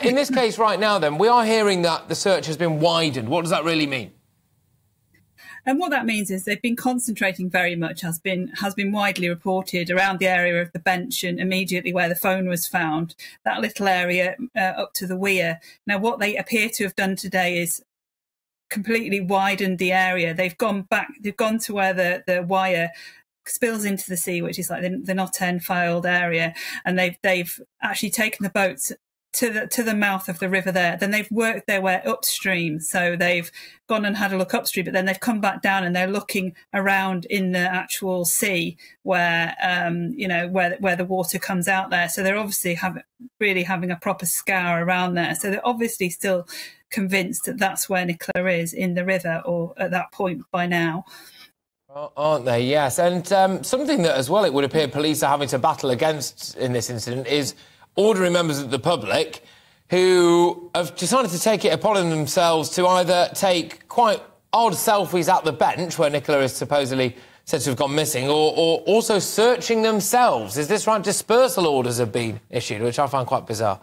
In this case right now, then, we are hearing that the search has been widened. What does that really mean? And what that means is they've been concentrating very much, has been widely reported, around the area of the bench and immediately where the phone was found, that little area up to the weir. Now, what they appear to have done today is completely widened the area. They've gone to where the wire spills into the sea, which is like the Knot End filed area, and they've actually taken the boats to the mouth of the river there. Then they've worked their way upstream. So they've gone and had a look upstream, but then they've come back down and they're looking around in the actual sea where, where the water comes out there. So they're obviously really having a proper scour around there. So they're obviously still convinced that that's where Nicola is, in the river, or at that point by now. Aren't they? Yes. And something that, as well, it would appear police are having to battle against in this incident is ordinary members of the public who have decided to take it upon themselves to either take quite odd selfies at the bench where Nicola is supposedly said to have gone missing, or also searching themselves. Is this right? Dispersal orders have been issued, which I find quite bizarre.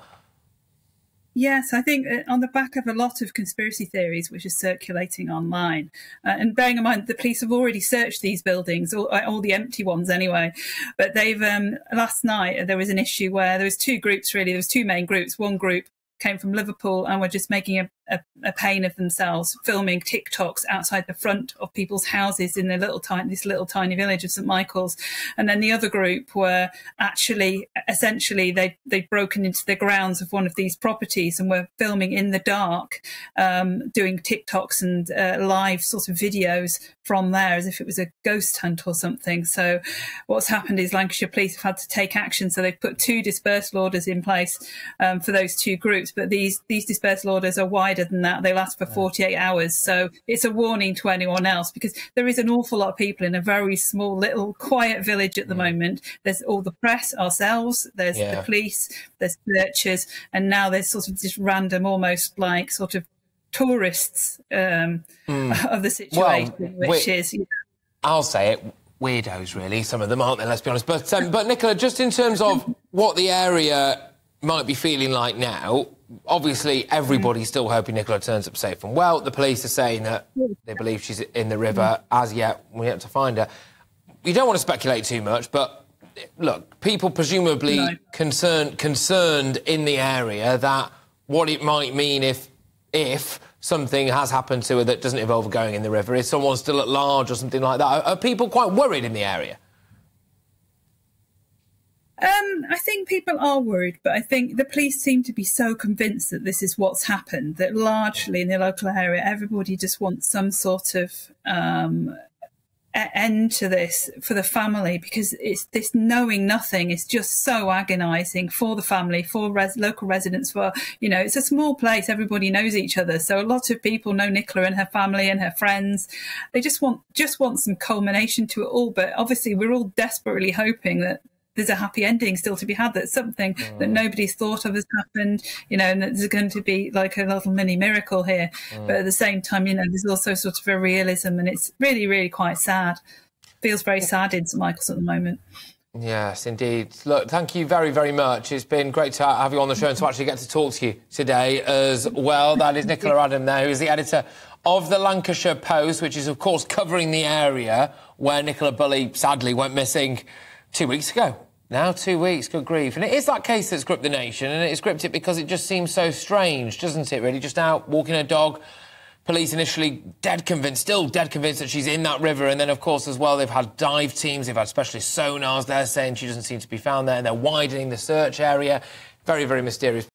Yes, I think on the back of a lot of conspiracy theories which are circulating online, and bearing in mind the police have already searched these buildings, all the empty ones anyway, but they've last night there was an issue where there was two groups really. There was two main groups. One group came from Liverpool and were just making a pain of themselves, filming TikToks outside the front of people's houses in this little tiny village of St Michael's. And then the other group were actually, essentially, they'd broken into the grounds of one of these properties and were filming in the dark, doing TikToks and live sort of videos from there, as if it was a ghost hunt or something. So what's happened is Lancashire Police have had to take action. So they've put 2 dispersal orders in place for those 2 groups. But these dispersal orders are wider than that. They last for 48 hours. So it's a warning to anyone else, because there is an awful lot of people in a very small, little, quiet village at the moment. There's all the press, ourselves, there's the police, there's searchers, and now there's sort of just random, almost like sort of tourists of the situation, which is... I'll say it, weirdos, really, some of them, aren't they, let's be honest. But Nicola, just in terms of what the area might be feeling like now, obviously everybody's still hoping Nicola turns up safe and well. The police are saying that they believe she's in the river. As yet, we have to find her. You don't want to speculate too much, but look, people presumably concerned in the area that what it might mean if something has happened to her that doesn't involve going in the river, if someone's still at large or something like that. Are people quite worried in the area? I think people are worried, but I think the police seem to be so convinced that this is what's happened that largely in the local area, everybody just wants some sort of end to this for the family, because it's this knowing nothing is just so agonising for the family, for local residents. For, you know, it's a small place, everybody knows each other, so a lot of people know Nicola and her family and her friends. They just want some culmination to it all. But obviously we're all desperately hoping that there's a happy ending still to be had, that something that nobody's thought of has happened, you know, and that there's going to be like a little mini miracle here. But at the same time, you know, there's also sort of a realism, and it's really, really quite sad. Feels very sad in St Michael's at the moment. Yes, indeed. Look, thank you very, very much. It's been great to have you on the show and to actually get to talk to you today as well. That is Nicola Adam there, who is the editor of the Lancashire Post, which is, of course, covering the area where Nicola Bulley sadly went missing 2 weeks ago. Now 2 weeks, good grief. And it is that case that's gripped the nation, and it's gripped it because it just seems so strange, doesn't it, really? Just out walking her dog. Police initially still dead convinced that she's in that river. And then, of course, as well, they've had dive teams, they've had specialist sonars. They're saying she doesn't seem to be found there, and they're widening the search area. Very, very mysterious.